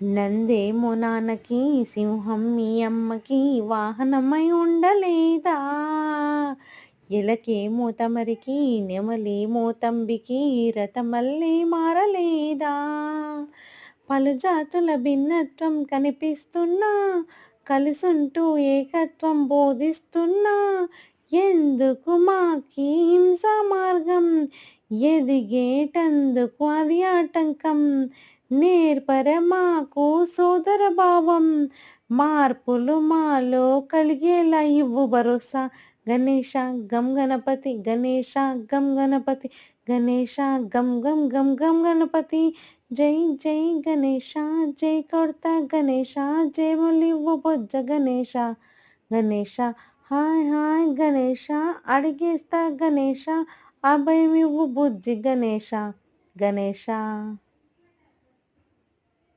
నందేమో నాన్నకి సింహం మీ అమ్మకి వాహనమై ఉండలేదా? ఎలకేమో తమరికి నెమలేమో తంబికి రథమల్లే మారలేదా? పలు జాతుల భిన్నత్వం కనిపిస్తున్నా కలిసుంటూ ఏకత్వం బోధిస్తున్నా ఎందుకు మాకీ హింస మార్గం ఎదిగేటందుకు అది ఆటంకం నేర్పర మాకు సోదర భావం మార్పులు మాలో కలిగేలా ఇవ్వు భరోసా గణేష గం గణపతి గణేష గం గణపతి గణేష గం గం గం గం గణపతి జై జై గణేష జై కొడతా గణేష జయములివ్వు బొజ్జ గణేష గణేష హాయ్ హాయ్ గణేష అడిగేస్తా గణేష అభయమివ్వు బుజ్జి గణేష గణేష